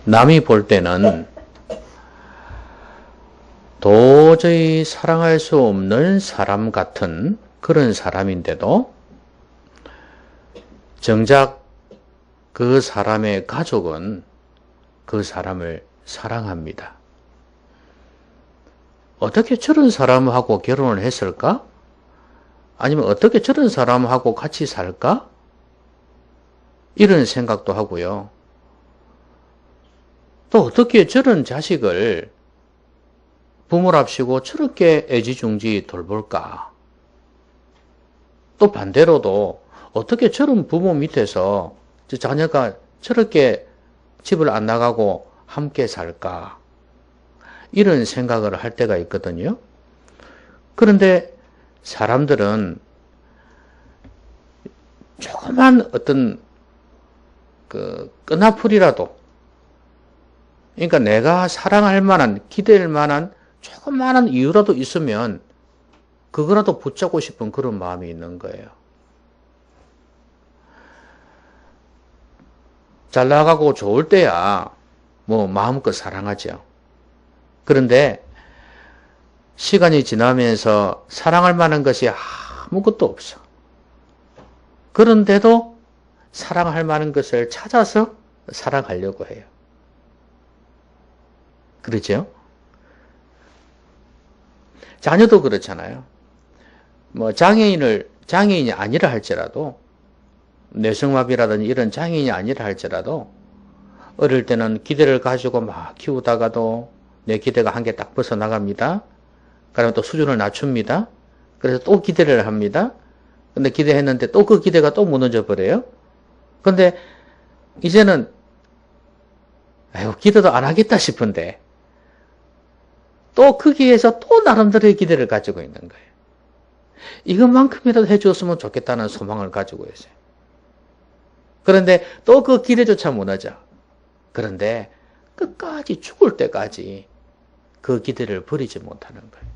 남이 볼 때는 도저히 사랑할 수 없는 사람 같은 그런 사람인데도 정작 그 사람의 가족은 그 사람을 사랑합니다. 어떻게 저런 사람하고 결혼을 했을까? 아니면 어떻게 저런 사람하고 같이 살까? 이런 생각도 하고요. 또 어떻게 저런 자식을 부모랍시고 저렇게 애지중지 돌볼까? 또 반대로도 어떻게 저런 부모 밑에서 자녀가 저렇게 집을 안 나가고 함께 살까? 이런 생각을 할 때가 있거든요. 그런데 사람들은 조그만 어떤 끈앞풀이라도, 그러니까 내가 사랑할 만한, 기댈 만한 조그마한 이유라도 있으면 그거라도 붙잡고 싶은 그런 마음이 있는 거예요. 잘 나가고 좋을 때야 뭐 마음껏 사랑하죠. 그런데 시간이 지나면서 사랑할 만한 것이 아무것도 없어. 그런데도 사랑할 만한 것을 찾아서 사랑하려고 해요. 그렇죠? 자녀도 그렇잖아요. 뭐 장애인이 아니라 할지라도, 뇌성마비라든지 이런 장애인이 아니라 할지라도 어릴 때는 기대를 가지고 막 키우다가도 내 기대가 한 개 딱 벗어나갑니다. 그러면 또 수준을 낮춥니다. 그래서 또 기대를 합니다. 근데 기대했는데 또 그 기대가 또 무너져 버려요. 근데 이제는 아이고 기대도 안 하겠다 싶은데 또 거기에서 또 나름대로의 기대를 가지고 있는 거예요. 이것만큼이라도 해주었으면 좋겠다는 소망을 가지고 있어요. 그런데 또 그 기대조차 무너져. 그런데 끝까지 죽을 때까지 그 기대를 버리지 못하는 거예요.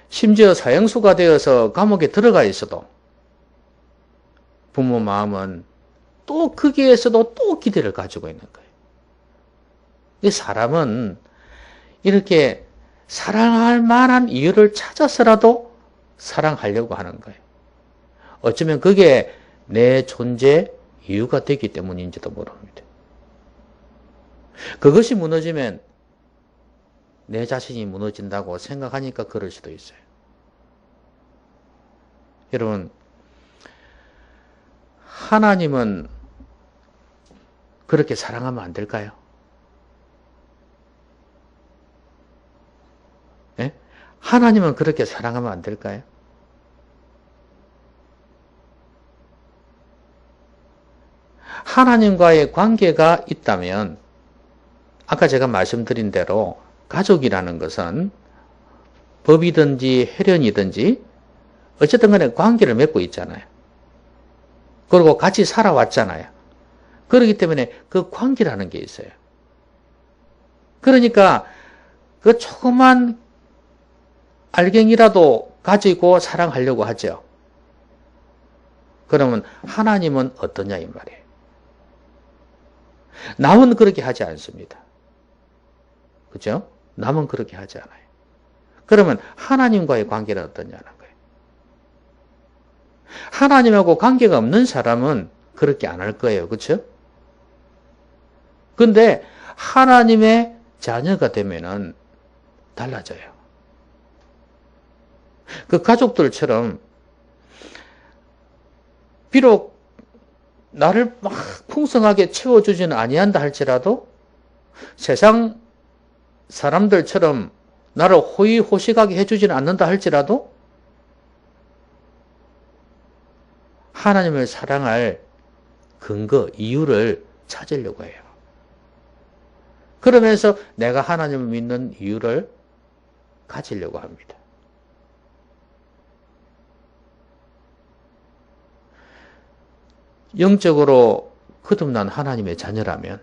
심지어 사형수가 되어서 감옥에 들어가 있어도 부모 마음은 또 거기에서도 또 기대를 가지고 있는 거예요. 이 사람은 이렇게 사랑할 만한 이유를 찾아서라도 사랑하려고 하는 거예요. 어쩌면 그게 내 존재 이유가 되기 때문인지도 모릅니다. 그것이 무너지면 내 자신이 무너진다고 생각하니까 그럴 수도 있어요. 여러분, 하나님은 그렇게 사랑하면 안 될까요? 예? 하나님은 그렇게 사랑하면 안 될까요? 하나님과의 관계가 있다면 아까 제가 말씀드린 대로 가족이라는 것은 법이든지 혈연이든지 어쨌든 간에 관계를 맺고 있잖아요. 그리고 같이 살아왔잖아요. 그렇기 때문에 그 관계라는 게 있어요. 그러니까 그 조그만 알갱이라도 가지고 사랑하려고 하죠. 그러면 하나님은 어떠냐 이 말이에요. 남은 그렇게 하지 않습니다. 그죠? 남은 그렇게 하지 않아요. 그러면 하나님과의 관계는 어떠냐는 거예요. 하나님하고 관계가 없는 사람은 그렇게 안 할 거예요. 그렇죠? 근데 하나님의 자녀가 되면은 달라져요. 그 가족들처럼 비록 나를 막 풍성하게 채워주지는 아니한다 할지라도 세상 사람들처럼 나를 호의호식하게 해주지는 않는다 할지라도 하나님을 사랑할 근거, 이유를 찾으려고 해요. 그러면서 내가 하나님을 믿는 이유를 가지려고 합니다. 영적으로 거듭난 하나님의 자녀라면,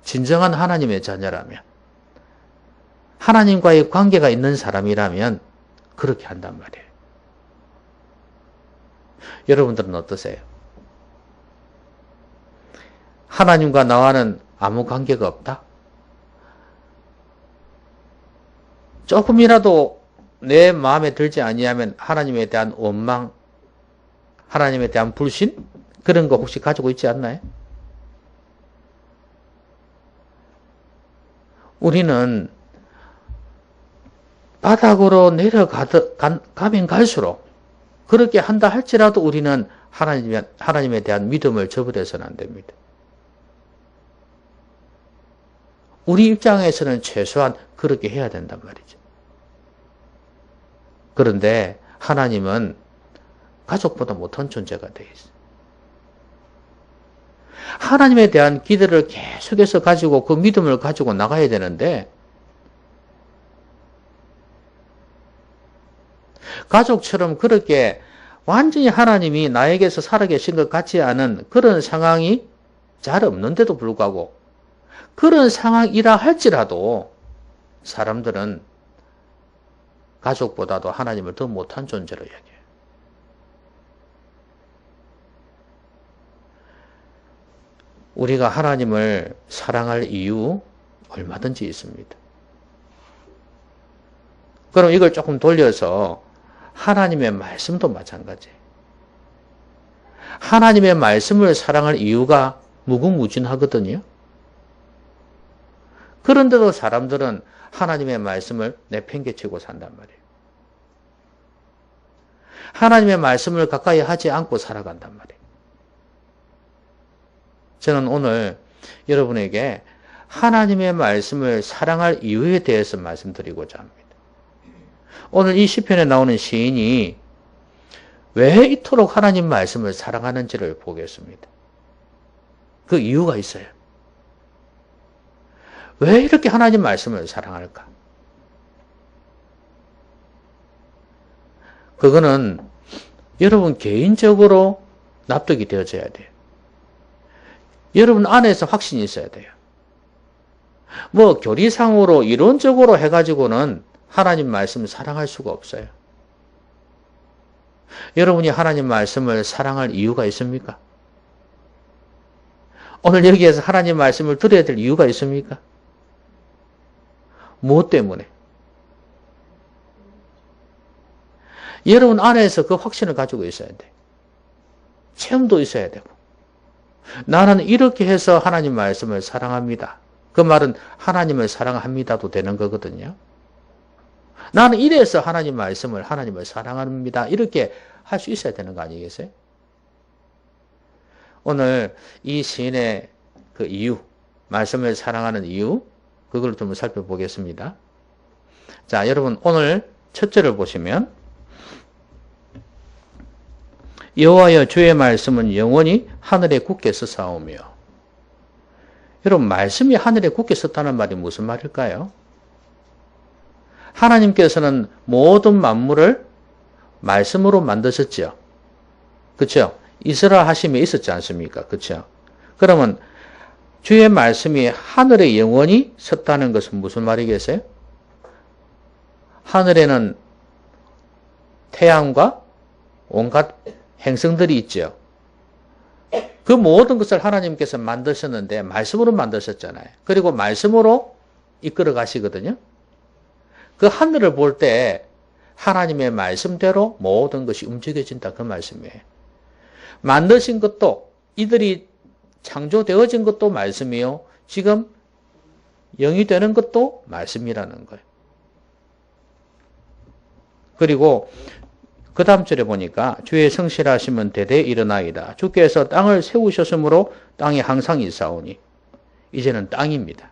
진정한 하나님의 자녀라면, 하나님과의 관계가 있는 사람이라면 그렇게 한단 말이에요. 여러분들은 어떠세요? 하나님과 나와는 아무 관계가 없다. 조금이라도 내 마음에 들지 아니하면 하나님에 대한 원망, 하나님에 대한 불신 그런 거 혹시 가지고 있지 않나요? 우리는 바닥으로 가면 갈수록 그렇게 한다 할지라도 우리는 하나님에 대한 믿음을 저버려서는 안 됩니다. 우리 입장에서는 최소한 그렇게 해야 된단 말이죠. 그런데 하나님은 가족보다 못한 존재가 되어 있어요. 하나님에 대한 기대를 계속해서 가지고 그 믿음을 가지고 나가야 되는데 가족처럼 그렇게 완전히 하나님이 나에게서 살아계신 것 같지 않은 그런 상황이 잘 없는데도 불구하고 그런 상황이라 할지라도 사람들은 가족보다도 하나님을 더 못한 존재로 여겨요. 우리가 하나님을 사랑할 이유 얼마든지 있습니다. 그럼 이걸 조금 돌려서 하나님의 말씀도 마찬가지예요. 하나님의 말씀을 사랑할 이유가 무궁무진하거든요. 그런데도 사람들은 하나님의 말씀을 내팽개치고 산단 말이에요. 하나님의 말씀을 가까이 하지 않고 살아간단 말이에요. 저는 오늘 여러분에게 하나님의 말씀을 사랑할 이유에 대해서 말씀드리고자 합니다. 오늘 이 시편에 나오는 시인이 왜 이토록 하나님 말씀을 사랑하는지를 보겠습니다. 그 이유가 있어요. 왜 이렇게 하나님 말씀을 사랑할까? 그거는 여러분 개인적으로 납득이 되어져야 돼요. 여러분 안에서 확신이 있어야 돼요. 뭐 교리상으로 이론적으로 해가지고는 하나님 말씀을 사랑할 수가 없어요. 여러분이 하나님 말씀을 사랑할 이유가 있습니까? 오늘 여기에서 하나님 말씀을 들어야 될 이유가 있습니까? 무엇 때문에? 여러분 안에서 그 확신을 가지고 있어야 돼. 체험도 있어야 되고. 나는 이렇게 해서 하나님 말씀을 사랑합니다. 그 말은 하나님을 사랑합니다도 되는 거거든요. 나는 이래서 하나님을 사랑합니다. 이렇게 할 수 있어야 되는 거 아니겠어요? 오늘 이 시인의 그 이유, 말씀을 사랑하는 이유, 그걸 좀 살펴보겠습니다. 자, 여러분 오늘 첫 절을 보시면 여호와여 주의 말씀은 영원히 하늘에 굳게 서사오며. 여러분 말씀이 하늘에 굳게 섰다는 말이 무슨 말일까요? 하나님께서는 모든 만물을 말씀으로 만드셨죠. 그렇죠? 이스라 하심에 있었지 않습니까? 그렇죠? 그러면 주의 말씀이 하늘에 영원히 섰다는 것은 무슨 말이겠어요? 하늘에는 태양과 온갖 행성들이 있죠. 그 모든 것을 하나님께서 만드셨는데 말씀으로 만드셨잖아요. 그리고 말씀으로 이끌어 가시거든요. 그 하늘을 볼 때 하나님의 말씀대로 모든 것이 움직여진다 그 말씀이에요. 만드신 것도 이들이 창조되어진 것도 말씀이요. 지금 영이 되는 것도 말씀이라는 거예요. 그리고 그 다음 절에 보니까 주의 성실하심은 대대 일어나이다. 주께서 땅을 세우셨으므로 땅이 항상 있사오니. 이제는 땅입니다.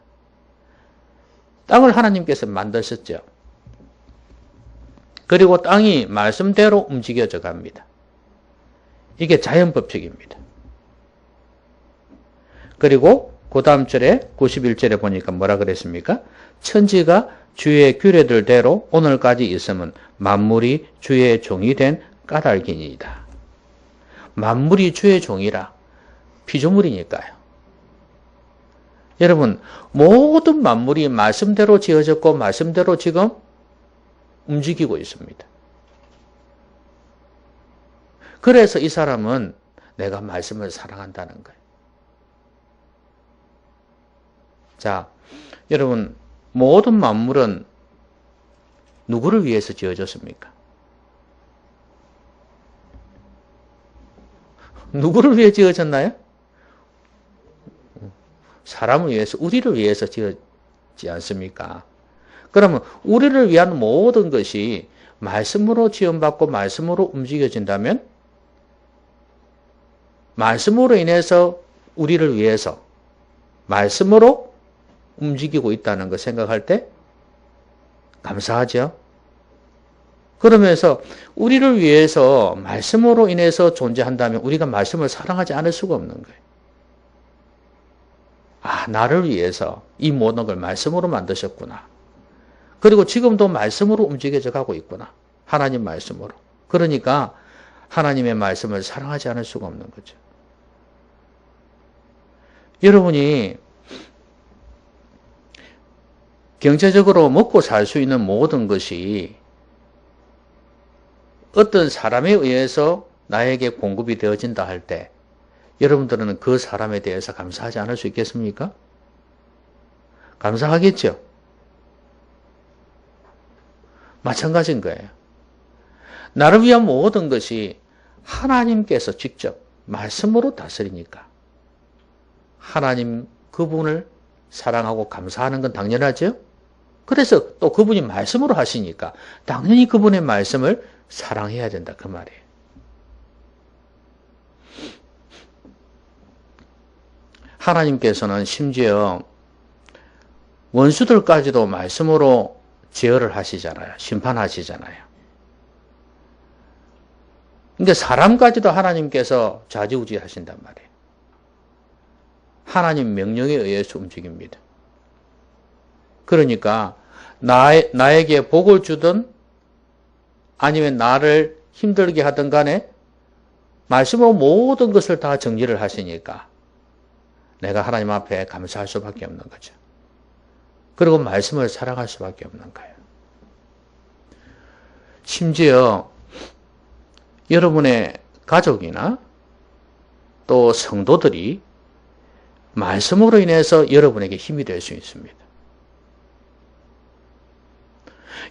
땅을 하나님께서 만드셨죠. 그리고 땅이 말씀대로 움직여져 갑니다. 이게 자연법칙입니다. 그리고 그 다음 절에 91절에 보니까 뭐라 그랬습니까? 천지가 주의 규례들대로 오늘까지 있으면 만물이 주의 종이 된 까닭이니이다. 만물이 주의 종이라 피조물이니까요. 여러분 모든 만물이 말씀대로 지어졌고 말씀대로 지금 움직이고 있습니다. 그래서 이 사람은 내가 말씀을 사랑한다는 거예요. 자, 여러분, 모든 만물은 누구를 위해서 지어졌습니까? 누구를 위해 지어졌나요? 사람을 위해서, 우리를 위해서 지었지 않습니까? 그러면 우리를 위한 모든 것이 말씀으로 지원받고 말씀으로 움직여진다면 말씀으로 인해서 우리를 위해서 말씀으로 움직이고 있다는 거 생각할 때 감사하죠? 그러면서 우리를 위해서 말씀으로 인해서 존재한다면 우리가 말씀을 사랑하지 않을 수가 없는 거예요. 아, 나를 위해서 이 모든 걸 말씀으로 만드셨구나. 그리고 지금도 말씀으로 움직여져 가고 있구나. 하나님 말씀으로. 그러니까 하나님의 말씀을 사랑하지 않을 수가 없는 거죠. 여러분이 경제적으로 먹고 살 수 있는 모든 것이 어떤 사람에 의해서 나에게 공급이 되어진다 할 때 여러분들은 그 사람에 대해서 감사하지 않을 수 있겠습니까? 감사하겠죠? 마찬가지인 거예요. 나를 위한 모든 것이 하나님께서 직접 말씀으로 다스리니까 하나님 그분을 사랑하고 감사하는 건 당연하죠? 그래서 또 그분이 말씀으로 하시니까 당연히 그분의 말씀을 사랑해야 된다 그 말이에요. 하나님께서는 심지어 원수들까지도 말씀으로 제어를 하시잖아요. 심판하시잖아요. 그러니까 사람까지도 하나님께서 좌지우지 하신단 말이에요. 하나님 명령에 의해서 움직입니다. 그러니까 나에게 복을 주든 아니면 나를 힘들게 하든 간에 말씀으로 모든 것을 다 정리를 하시니까 내가 하나님 앞에 감사할 수밖에 없는 거죠. 그리고 말씀을 사랑할 수밖에 없는 거예요. 심지어 여러분의 가족이나 또 성도들이 말씀으로 인해서 여러분에게 힘이 될 수 있습니다.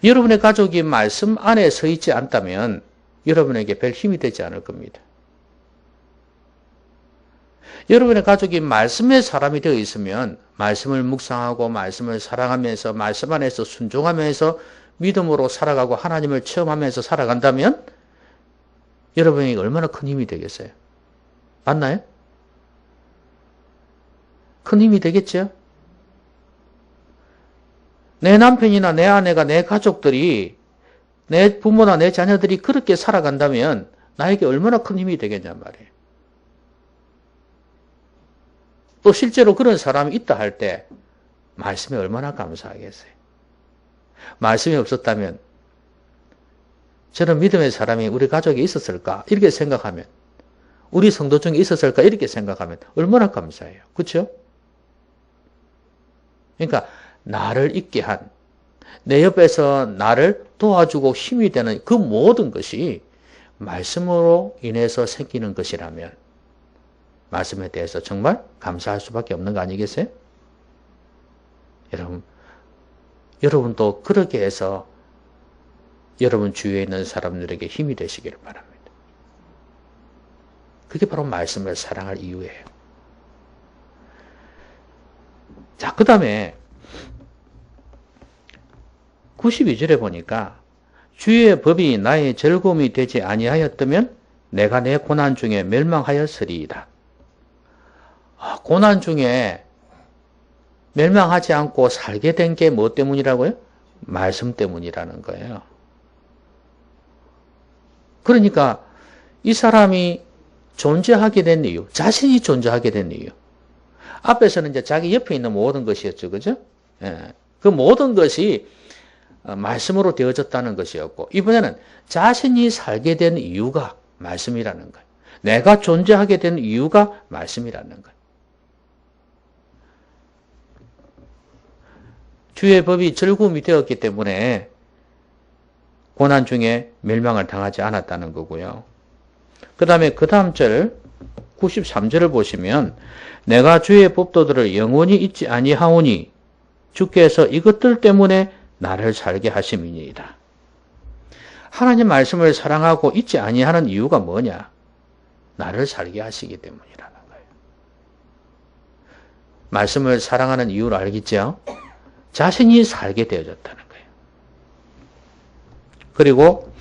여러분의 가족이 말씀 안에 서 있지 않다면 여러분에게 별 힘이 되지 않을 겁니다. 여러분의 가족이 말씀의 사람이 되어 있으면 말씀을 묵상하고 말씀을 사랑하면서 말씀 안에서 순종하면서 믿음으로 살아가고 하나님을 체험하면서 살아간다면 여러분에게 얼마나 큰 힘이 되겠어요? 맞나요? 큰 힘이 되겠죠? 내 남편이나 내 아내가 내 가족들이 내 부모나 내 자녀들이 그렇게 살아간다면 나에게 얼마나 큰 힘이 되겠냔 말이에요. 또 실제로 그런 사람이 있다 할 때 말씀에 얼마나 감사하겠어요. 말씀이 없었다면 저런 믿음의 사람이 우리 가족에 있었을까? 이렇게 생각하면 우리 성도 중에 있었을까? 이렇게 생각하면 얼마나 감사해요. 그렇죠? 그러니까 나를 있게 한 내 옆에서 나를 도와주고 힘이 되는 그 모든 것이 말씀으로 인해서 생기는 것이라면 말씀에 대해서 정말 감사할 수밖에 없는 거 아니겠어요? 여러분도 그렇게 해서 여러분 주위에 있는 사람들에게 힘이 되시기를 바랍니다. 그게 바로 말씀을 사랑할 이유예요. 자, 그 다음에 92절에 보니까 주의 법이 나의 즐거움이 되지 아니하였다면 내가 내 고난 중에 멸망하였으리이다. 고난 중에 멸망하지 않고 살게 된 게 뭐 때문이라고요? 말씀 때문이라는 거예요. 그러니까 이 사람이 존재하게 된 이유, 자신이 존재하게 된 이유. 앞에서는 이제 자기 옆에 있는 모든 것이었죠. 그죠? 예. 그 모든 것이 말씀으로 되어졌다는 것이었고, 이번에는 자신이 살게 된 이유가 말씀이라는 거예요. 내가 존재하게 된 이유가 말씀이라는 거예요. 주의 법이 즐거움이 되었기 때문에 고난 중에 멸망을 당하지 않았다는 거고요. 그 다음에 그 다음 절 93절을 보시면 내가 주의 법도들을 영원히 잊지 아니하오니 주께서 이것들 때문에 나를 살게 하심이니이다. 하나님 말씀을 사랑하고 잊지 아니하는 이유가 뭐냐? 나를 살게 하시기 때문이라는 거예요. 말씀을 사랑하는 이유를 알겠죠? 자신이 살게 되어졌다는 거예요. 그리고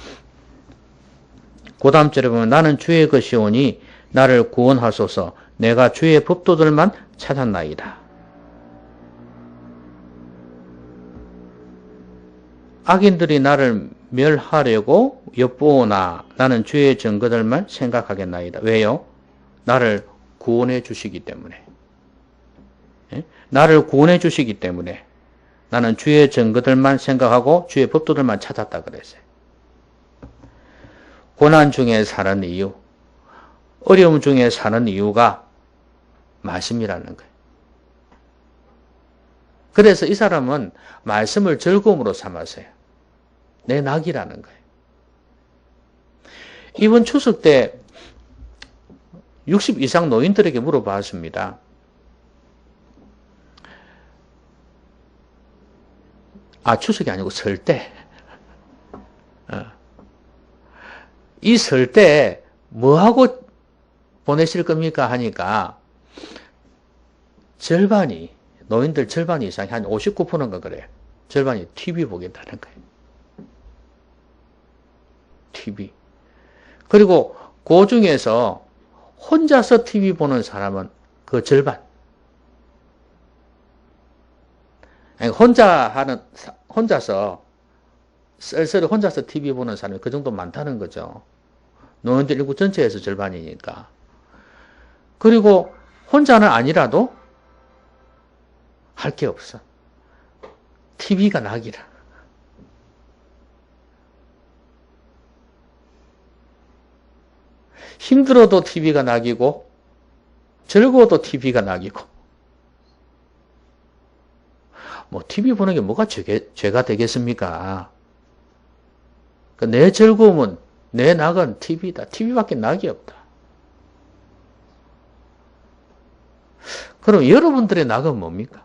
그 다음 절에 보면 나는 주의 것이오니 나를 구원하소서 내가 주의 법도들만 찾았나이다. 악인들이 나를 멸하려고 엿보오나 나는 주의 증거들만 생각하겠나이다. 왜요? 나를 구원해 주시기 때문에. 나를 구원해 주시기 때문에 나는 주의 증거들만 생각하고 주의 법도들만 찾았다 그랬어요. 고난 중에 사는 이유, 어려움 중에 사는 이유가 말씀이라는 거예요. 그래서 이 사람은 말씀을 즐거움으로 삼았어요. 내 낙이라는 거예요. 이번 추석 때 60 이상 노인들에게 물어봤습니다. 추석이 아니고 설 때. 이 설 때 뭐하고 보내실 겁니까? 하니까 노인들 절반 이상이 한 59%가 그래요. 절반이 TV 보겠다는 거예요. TV. 그리고 그 중에서 혼자서 TV 보는 사람은 그 절반. 혼자서 쓸쓸히 혼자서 TV 보는 사람이 그 정도 많다는 거죠. 노인들 인구 전체에서 절반이니까. 그리고 혼자는 아니라도 할 게 없어. TV가 낙이라. 힘들어도 TV가 낙이고 즐거워도 TV가 낙이고 뭐 TV 보는 게 뭐가 죄가 되겠습니까? 내 즐거움은 내 낙은 TV다. TV밖에 낙이 없다. 그럼 여러분들의 낙은 뭡니까?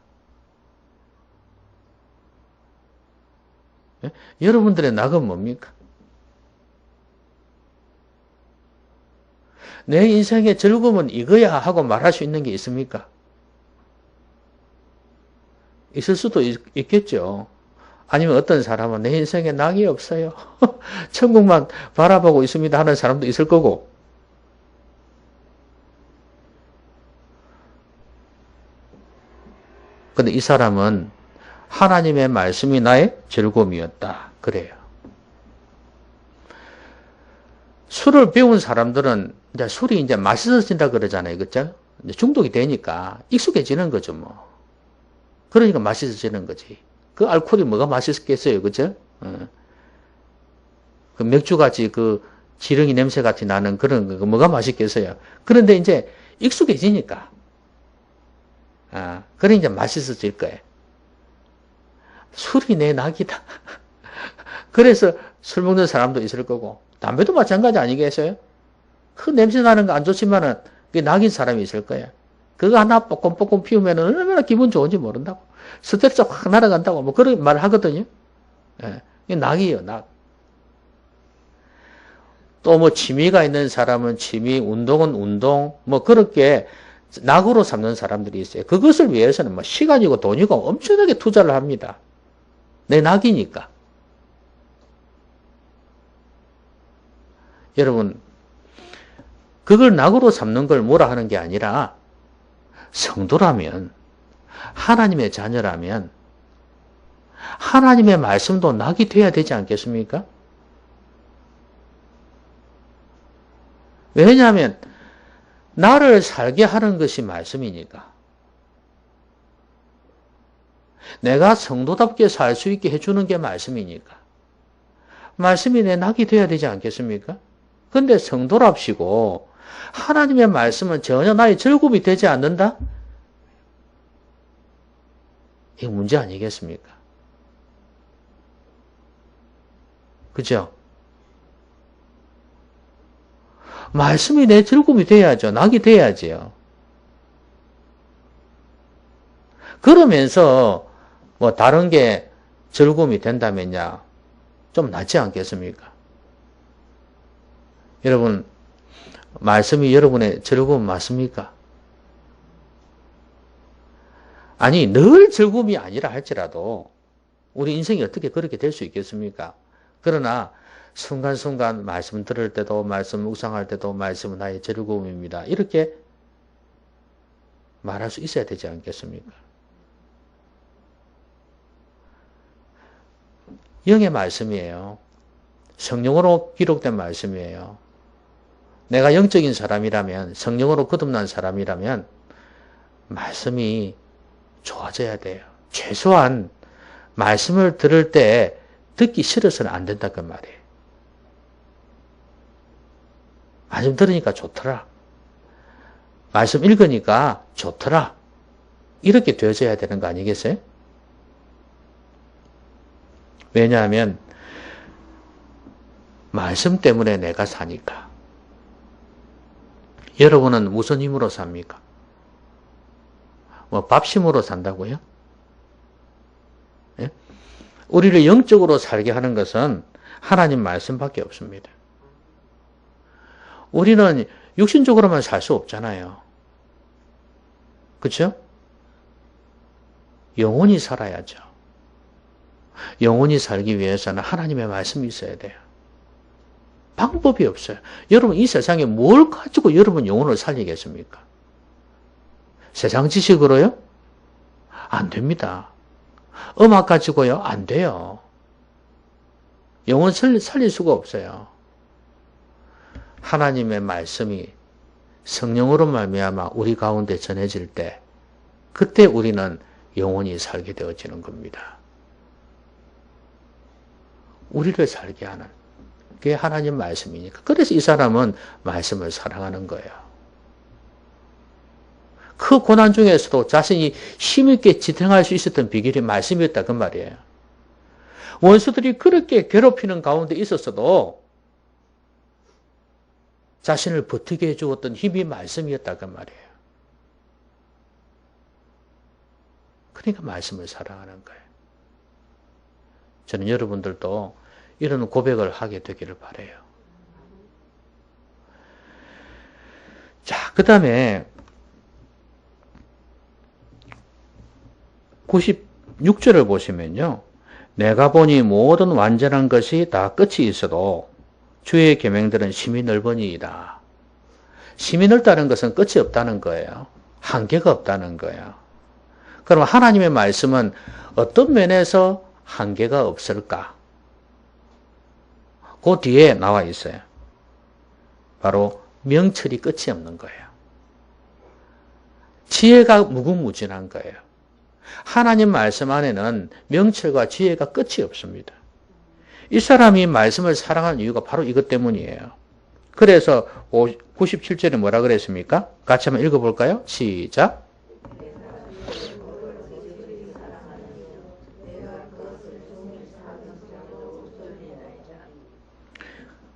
예? 여러분들의 낙은 뭡니까? 내 인생의 즐거움은 이거야 하고 말할 수 있는 게 있습니까? 있을 수도 있겠죠. 아니면 어떤 사람은 내 인생에 낙이 없어요. 천국만 바라보고 있습니다 하는 사람도 있을 거고. 근데 이 사람은 하나님의 말씀이 나의 즐거움이었다. 그래요. 술을 배운 사람들은 이제 술이 이제 맛있어진다 그러잖아요. 그죠? 이제 중독이 되니까 익숙해지는 거죠, 뭐. 그러니까 맛있어지는 거지. 그 알코올이 뭐가 맛있겠어요, 그죠? 그 맥주같이 그 지렁이 냄새같이 나는 그런 거 뭐가 맛있겠어요. 그런데 이제 익숙해지니까. 그래 이제 맛있어질 거예요. 술이 내 낙이다. 그래서 술 먹는 사람도 있을 거고, 담배도 마찬가지 아니겠어요? 그 냄새 나는 거 안 좋지만은, 그게 낙인 사람이 있을 거예요. 그거 하나 뽀꼼뽀꼼 피우면 얼마나 기분 좋은지 모른다고. 스트레스 확 날아간다고, 뭐 그런 말을 하거든요. 예. 이게 낙이에요, 낙. 또 뭐 취미가 있는 사람은 취미, 운동은 운동, 뭐 그렇게 낙으로 삼는 사람들이 있어요. 그것을 위해서는 뭐 시간이고 돈이고 엄청나게 투자를 합니다. 내 낙이니까. 여러분, 그걸 낙으로 삼는 걸 뭐라 하는 게 아니라 성도라면, 하나님의 자녀라면 하나님의 말씀도 낙이 돼야 되지 않겠습니까? 왜냐하면 나를 살게 하는 것이 말씀이니까. 내가 성도답게 살 수 있게 해주는 게 말씀이니까. 말씀이 내 낙이 돼야 되지 않겠습니까? 근데 성도랍시고 하나님의 말씀은 전혀 나의 즐거움이 되지 않는다? 이게 문제 아니겠습니까? 그죠? 말씀이 내 즐거움이 돼야죠. 낙이 돼야지요. 그러면서 뭐 다른 게 즐거움이 된다면야 좀 낫지 않겠습니까? 여러분, 말씀이 여러분의 즐거움 맞습니까? 아니, 늘 즐거움이 아니라 할지라도 우리 인생이 어떻게 그렇게 될 수 있겠습니까? 그러나 순간순간 말씀 들을 때도 말씀 묵상할 때도 말씀은 나의 즐거움입니다. 이렇게 말할 수 있어야 되지 않겠습니까? 영의 말씀이에요. 성령으로 기록된 말씀이에요. 내가 영적인 사람이라면, 성령으로 거듭난 사람이라면 말씀이 좋아져야 돼요. 최소한 말씀을 들을 때 듣기 싫어서는 안 된다 그 말이에요. 말씀 들으니까 좋더라. 말씀 읽으니까 좋더라. 이렇게 되어져야 되는 거 아니겠어요? 왜냐하면 말씀 때문에 내가 사니까. 여러분은 무슨 힘으로 삽니까? 뭐 밥심으로 산다고요? 예? 우리를 영적으로 살게 하는 것은 하나님 말씀밖에 없습니다. 우리는 육신적으로만 살 수 없잖아요. 그렇죠? 영원히 살아야죠. 영원히 살기 위해서는 하나님의 말씀이 있어야 돼요. 방법이 없어요. 여러분 이 세상에 뭘 가지고 여러분 영혼을 살리겠습니까? 세상 지식으로요? 안 됩니다. 음악 가지고요? 안 돼요. 영혼 살릴 수가 없어요. 하나님의 말씀이 성령으로 말미암아 우리 가운데 전해질 때 그때 우리는 영원히 살게 되어지는 겁니다. 우리를 살게 하는 그게 하나님 말씀이니까. 그래서 이 사람은 말씀을 사랑하는 거예요. 그 고난 중에서도 자신이 힘있게 지탱할 수 있었던 비결이 말씀이었다 그 말이에요. 원수들이 그렇게 괴롭히는 가운데 있었어도 자신을 버티게 해주었던 힘이 말씀이었다 그 말이에요. 그러니까 말씀을 사랑하는 거예요. 저는 여러분들도 이런 고백을 하게 되기를 바라요. 자, 그 다음에 96절을 보시면요. 내가 보니 모든 완전한 것이 다 끝이 있어도 주의 계명들은 심히 넓으니이다. 심히 넓다는 것은 끝이 없다는 거예요. 한계가 없다는 거예요. 그럼 하나님의 말씀은 어떤 면에서 한계가 없을까? 그 뒤에 나와 있어요. 바로 명철이 끝이 없는 거예요. 지혜가 무궁무진한 거예요. 하나님 말씀 안에는 명철과 지혜가 끝이 없습니다. 이 사람이 말씀을 사랑하는 이유가 바로 이것 때문이에요. 그래서 97절에 뭐라 그랬습니까? 같이 한번 읽어볼까요? 시작.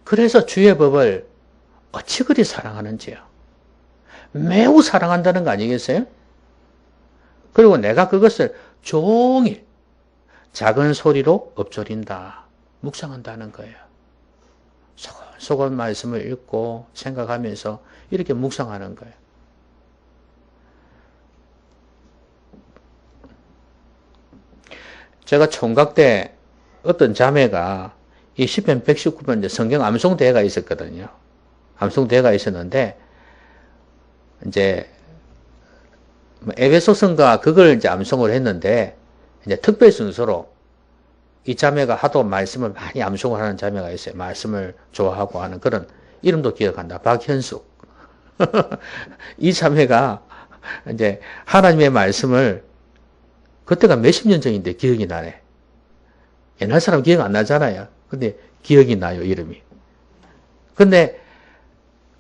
그래서 주의 법을 어찌 그리 사랑하는지요. 매우 사랑한다는 거 아니겠어요? 그리고 내가 그것을 종일 작은 소리로 엎조린다. 묵상한다는 거예요. 소곤소곤 말씀을 읽고 생각하면서 이렇게 묵상하는 거예요. 제가 총각 때 어떤 자매가 이 시편 119편 성경 암송대회가 있었거든요. 암송대회가 있었는데, 이제, 에베소서인가 그걸 이제 암송을 했는데, 이제 특별 순서로 이 자매가 하도 말씀을 많이 암송을 하는 자매가 있어요. 말씀을 좋아하고 하는 그런 이름도 기억한다. 박현숙. 이 자매가 이제 하나님의 말씀을 그때가 몇십 년 전인데 기억이 나네. 옛날 사람 기억 안 나잖아요. 근데 기억이 나요, 이름이. 근데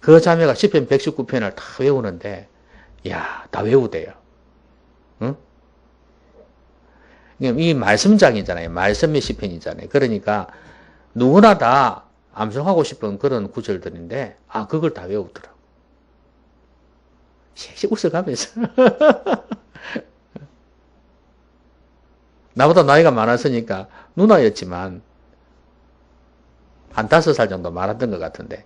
그 자매가 시편 119편을 다 외우는데, 야, 다 외우대요. 응? 이 말씀장이잖아요. 말씀의 시편이잖아요. 그러니까 누구나 다 암송하고 싶은 그런 구절들인데, 그걸 다 외우더라고. 씩 웃어가면서. 나보다 나이가 많았으니까 누나였지만, 한 5살 정도 많았던 것 같은데,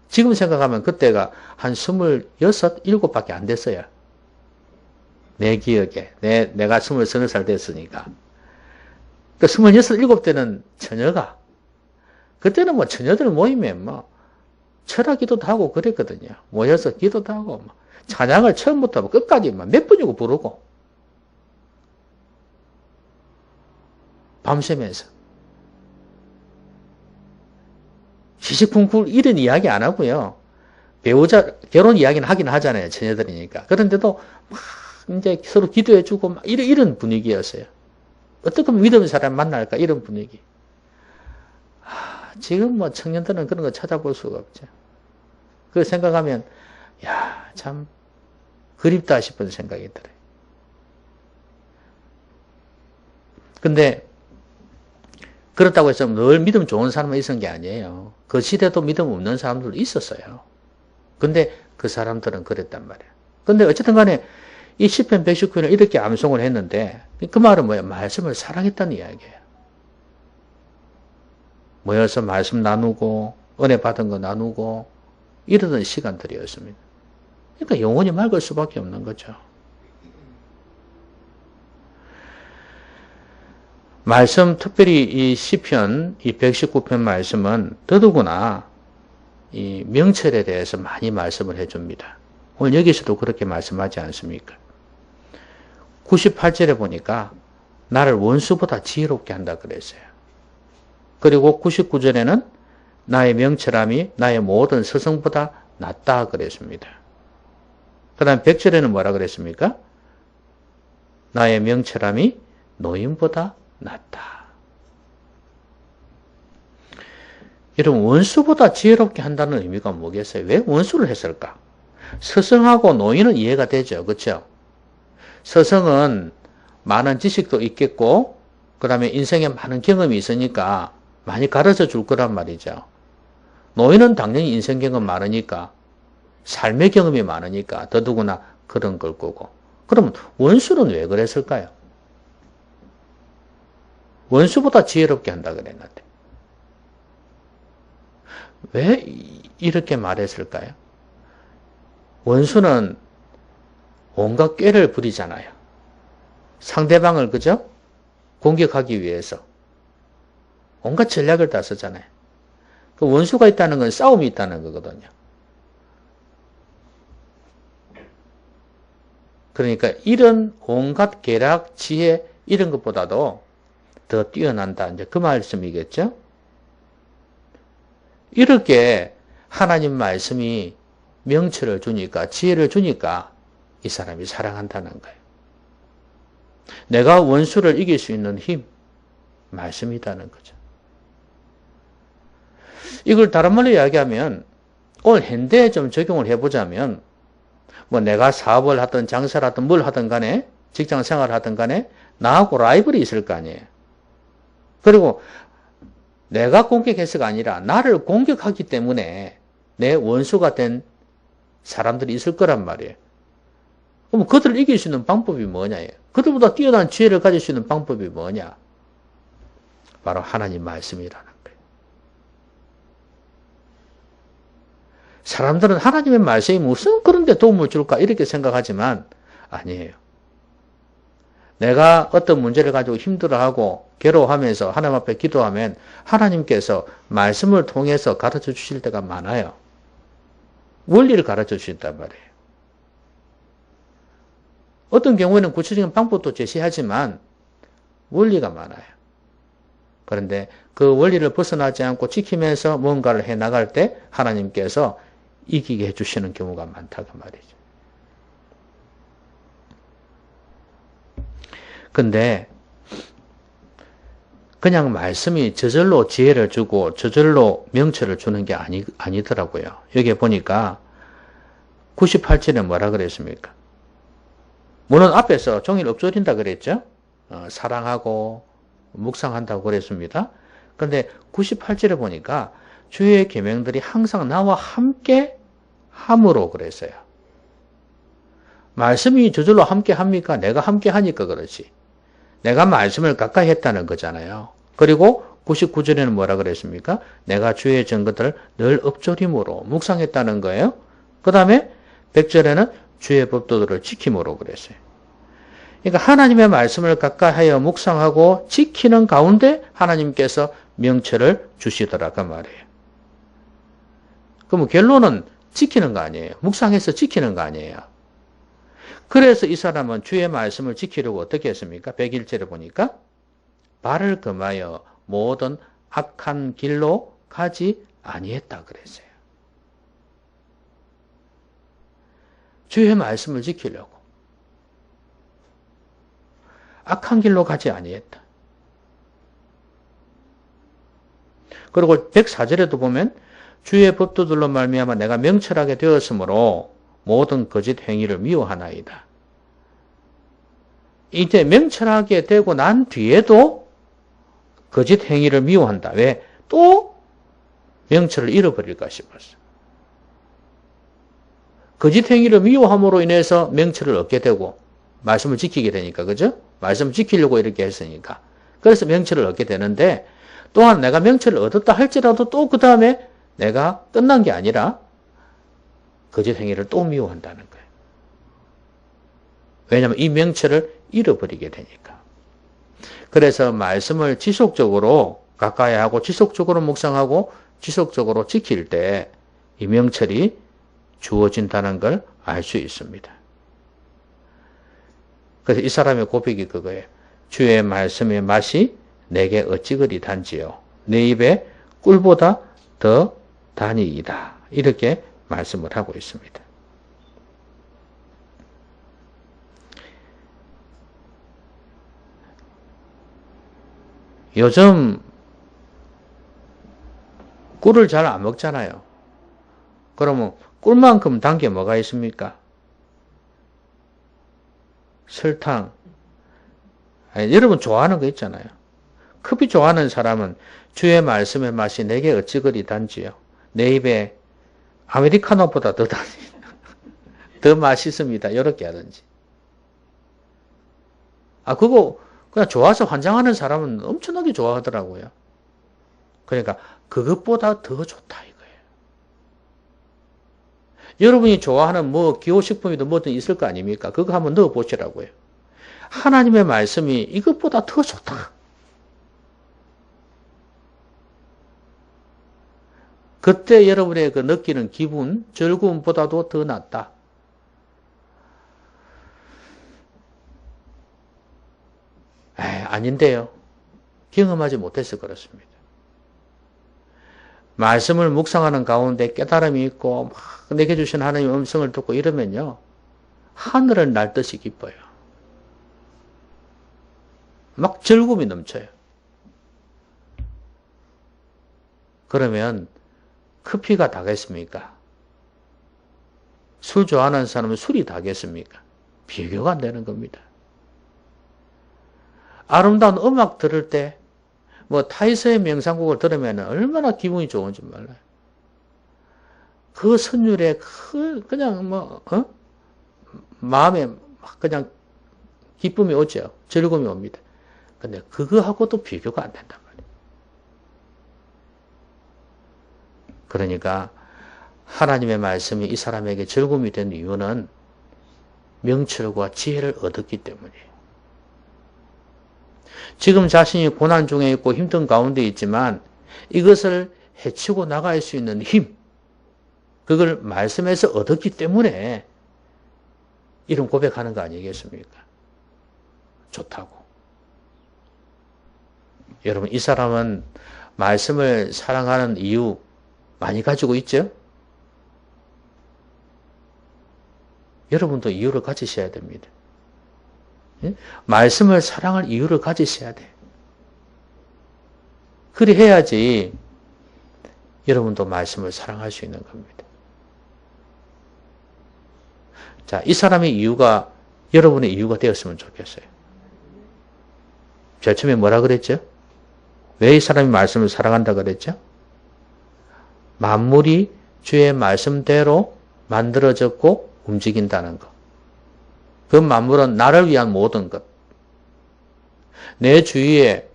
지금 생각하면 그때가 한 26, 7밖에 안 됐어요. 내 기억에. 내가 23살 됐으니까. 그 26, 7때는 처녀가, 그때는 뭐 처녀들 모임에 뭐, 철학 기도도 하고 그랬거든요. 모여서 기도도 하고, 뭐 찬양을 처음부터 끝까지 몇 분이고 부르고, 밤새면서. 시시쿵쿵 이런 이야기 안 하고요. 배우자, 결혼 이야기는 하긴 하잖아요. 처녀들이니까. 그런데도 막 이제 서로 기도해주고 막 이런 분위기였어요. 어떻게 믿음의 사람 만날까? 이런 분위기. 지금 뭐 청년들은 그런 거 찾아볼 수가 없죠. 그걸 생각하면, 참 그립다 싶은 생각이 들어요. 근데, 그렇다고 해서 늘 믿음 좋은 사람만 있은 게 아니에요. 그 시대도 믿음 없는 사람들도 있었어요. 근데 그 사람들은 그랬단 말이에요. 근데 어쨌든 간에 이 시편 119편을 이렇게 암송을 했는데 그 말은 뭐예요? 말씀을 사랑했다는 이야기예요. 모여서 말씀 나누고 은혜 받은 거 나누고 이러던 시간들이었습니다. 그러니까 영혼이 맑을 수밖에 없는 거죠. 말씀, 특별히 이 시편, 이 119편 말씀은 더더구나 이 명철에 대해서 많이 말씀을 해줍니다. 오늘 여기서도 그렇게 말씀하지 않습니까? 98절에 보니까 나를 원수보다 지혜롭게 한다 그랬어요. 그리고 99절에는 나의 명철함이 나의 모든 스승보다 낫다 그랬습니다. 그 다음 100절에는 뭐라 그랬습니까? 나의 명철함이 노인보다 낫다. 여러분, 원수보다 지혜롭게 한다는 의미가 뭐겠어요? 왜 원수를 했을까? 스승하고 노인은 이해가 되죠. 그렇죠? 스승은 많은 지식도 있겠고 그 다음에 인생에 많은 경험이 있으니까 많이 가르쳐 줄 거란 말이죠. 노인은 당연히 인생 경험 많으니까 삶의 경험이 많으니까 더더구나 그런 걸 거고. 그러면 원수는 왜 그랬을까요? 원수보다 지혜롭게 한다 그랬는데 왜 이렇게 말했을까요? 원수는 온갖 꾀를 부리잖아요. 상대방을 그죠? 공격하기 위해서 온갖 전략을 다 쓰잖아요. 그 원수가 있다는 건 싸움이 있다는 거거든요. 그러니까 이런 온갖 계략, 지혜 이런 것보다도 더 뛰어난다. 이제 그 말씀이겠죠? 이렇게 하나님 말씀이 명철을 주니까, 지혜를 주니까 이 사람이 사랑한다는 거예요. 내가 원수를 이길 수 있는 힘, 말씀이라는 거죠. 이걸 다른 말로 이야기하면 오늘 현대에 좀 적용을 해보자면 뭐 내가 사업을 하든 장사를 하든 뭘 하든 간에 직장 생활을 하든 간에 나하고 라이벌이 있을 거 아니에요. 그리고 내가 공격해서가 아니라 나를 공격하기 때문에 내 원수가 된 사람들이 있을 거란 말이에요. 그럼 그들을 이길 수 있는 방법이 뭐냐? 그들보다 뛰어난 지혜를 가질 수 있는 방법이 뭐냐? 바로 하나님 말씀이라는 거예요. 사람들은 하나님의 말씀이 무슨 그런 데 도움을 줄까? 이렇게 생각하지만 아니에요. 내가 어떤 문제를 가지고 힘들어하고 괴로워하면서 하나님 앞에 기도하면 하나님께서 말씀을 통해서 가르쳐 주실 때가 많아요. 원리를 가르쳐 주신단 말이에요. 어떤 경우에는 구체적인 방법도 제시하지만 원리가 많아요. 그런데 그 원리를 벗어나지 않고 지키면서 뭔가를 해나갈 때 하나님께서 이기게 해주시는 경우가 많다고 말이죠. 근데 그냥 말씀이 저절로 지혜를 주고 저절로 명철을 주는 게 아니더라고요. 여기 보니까 98절에 뭐라 그랬습니까? 물론 앞에서 종일 엎조린다 그랬죠. 사랑하고 묵상한다고 그랬습니다. 근데 98절에 보니까 주의 계명들이 항상 나와 함께 함으로 그랬어요. 말씀이 저절로 함께 합니까? 내가 함께 하니까 그렇지. 내가 말씀을 가까이 했다는 거잖아요. 그리고 99절에는 뭐라 그랬습니까? 내가 주의 증거들을 늘 읊조림으로 묵상했다는 거예요. 그 다음에 100절에는 주의 법도들을 지킴으로 그랬어요. 그러니까 하나님의 말씀을 가까이 하여 묵상하고 지키는 가운데 하나님께서 명철을 주시더라 그 말이에요. 그럼 결론은 지키는 거 아니에요. 묵상해서 지키는 거 아니에요. 그래서 이 사람은 주의 말씀을 지키려고 어떻게 했습니까? 101절에 보니까 발을 금하여 모든 악한 길로 가지 아니했다 그랬어요. 주의 말씀을 지키려고 악한 길로 가지 아니했다. 그리고 104절에도 보면 주의 법도들로 말미암아 내가 명철하게 되었으므로 모든 거짓 행위를 미워하나이다. 이제 명철하게 되고 난 뒤에도 거짓 행위를 미워한다. 왜? 또 명철을 잃어버릴까 싶었어. 거짓 행위를 미워함으로 인해서 명철을 얻게 되고 말씀을 지키게 되니까, 그죠? 말씀을 지키려고 이렇게 했으니까. 그래서 명철을 얻게 되는데 또한 내가 명철을 얻었다 할지라도 또 그 다음에 내가 끝난 게 아니라 거짓 행위를 또 미워한다는 거예요. 왜냐하면 이 명철을 잃어버리게 되니까. 그래서 말씀을 지속적으로 가까이 하고 지속적으로 묵상하고 지속적으로 지킬 때 이 명철이 주어진다는 걸 알 수 있습니다. 그래서 이 사람의 고백이 그거예요. 주의 말씀의 맛이 내게 어찌 그리 단지요. 내 입에 꿀보다 더 단이이다. 이렇게 말씀을 하고 있습니다. 요즘 꿀을 잘 안 먹잖아요. 그러면 꿀만큼 단 게 뭐가 있습니까? 설탕. 아니, 여러분 좋아하는 거 있잖아요. 커피 좋아하는 사람은 주의 말씀의 맛이 내게 어찌 그리 단지요. 내 입에 아메리카노보다 더 단지, 더 맛있습니다. 이렇게 하든지. 그거 그냥 좋아서 환장하는 사람은 엄청나게 좋아하더라고요. 그러니까 그것보다 더 좋다 이거예요. 여러분이 좋아하는 뭐 기호식품이든 뭐든 있을 거 아닙니까? 그거 한번 넣어보시라고요. 하나님의 말씀이 이것보다 더 좋다. 그때 여러분의 그 느끼는 기분, 즐거움보다도 더 낫다. 아닌데요. 경험하지 못해서 그렇습니다. 말씀을 묵상하는 가운데 깨달음이 있고 막 내게 주신 하나님의 음성을 듣고 이러면요. 하늘을 날듯이 기뻐요. 막 즐거움이 넘쳐요. 그러면 커피가 다겠습니까? 술 좋아하는 사람은 술이 다겠습니까? 비교가 안 되는 겁니다. 아름다운 음악 들을 때, 타이서의 명상곡을 들으면 얼마나 기분이 좋은지 몰라요. 그 선율에 그냥 마음에 그냥 기쁨이 오죠. 즐거움이 옵니다. 근데 그거하고도 비교가 안 된단 말이에요. 그러니까 하나님의 말씀이 이 사람에게 즐거움이 된 이유는 명철과 지혜를 얻었기 때문이에요. 지금 자신이 고난 중에 있고 힘든 가운데 있지만 이것을 헤치고 나갈 수 있는 힘, 그걸 말씀에서 얻었기 때문에 이런 고백하는 거 아니겠습니까? 좋다고. 여러분, 이 사람은 말씀을 사랑하는 이유 많이 가지고 있죠? 여러분도 이유를 가지셔야 됩니다. 말씀을 사랑할 이유를 가지셔야 돼. 그리 해야지 여러분도 말씀을 사랑할 수 있는 겁니다. 자, 이 사람의 이유가 여러분의 이유가 되었으면 좋겠어요. 제가 처음에 뭐라 그랬죠? 왜 이 사람이 말씀을 사랑한다 그랬죠? 만물이 주의 말씀대로 만들어졌고 움직인다는 것. 그 만물은 나를 위한 모든 것. 내 주위에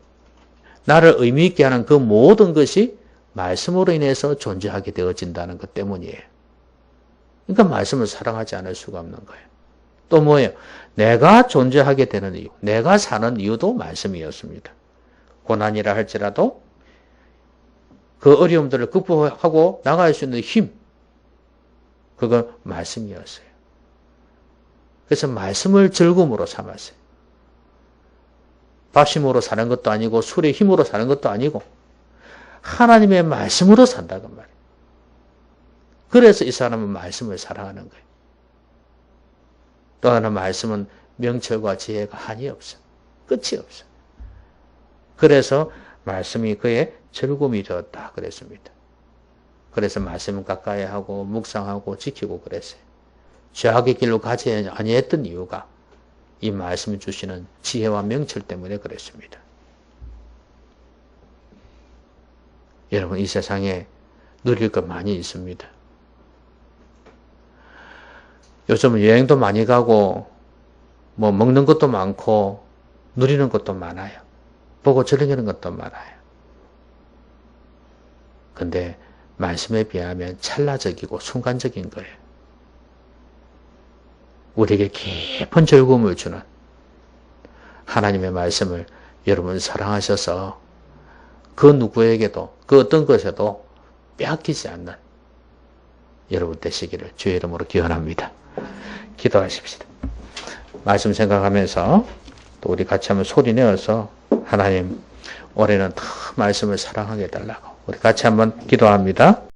나를 의미 있게 하는 그 모든 것이 말씀으로 인해서 존재하게 되어진다는 것 때문이에요. 그러니까 말씀을 사랑하지 않을 수가 없는 거예요. 또 뭐예요? 내가 존재하게 되는 이유, 내가 사는 이유도 말씀이었습니다. 고난이라 할지라도 그 어려움들을 극복하고 나갈 수 있는 힘, 그건 말씀이었어요. 그래서 말씀을 즐거움으로 삼았어요. 밥심으로 사는 것도 아니고 술의 힘으로 사는 것도 아니고 하나님의 말씀으로 산다고 말이에요. 그래서 이 사람은 말씀을 사랑하는 거예요. 또 하나 말씀은 명철과 지혜가 한이 없어. 끝이 없어. 그래서 말씀이 그의 즐거움이 되었다 그랬습니다. 그래서 말씀을 가까이 하고 묵상하고 지키고 그랬어요. 죄악의 길로 가지 아니했던 이유가 이 말씀이 주시는 지혜와 명철 때문에 그랬습니다. 여러분, 이 세상에 누릴 것 많이 있습니다. 요즘은 여행도 많이 가고 뭐 먹는 것도 많고 누리는 것도 많아요. 보고 즐기는 것도 많아요. 근데 말씀에 비하면 찰나적이고 순간적인 거예요. 우리에게 깊은 즐거움을 주는 하나님의 말씀을 여러분 사랑하셔서 그 누구에게도 그 어떤 것에도 빼앗기지 않는 여러분 되시기를 주의 이름으로 기원합니다. 기도하십시다. 말씀 생각하면서 또 우리 같이 한번 소리 내어서 하나님 올해는 더 말씀을 사랑하게 해달라고 우리 같이 한번 기도합니다.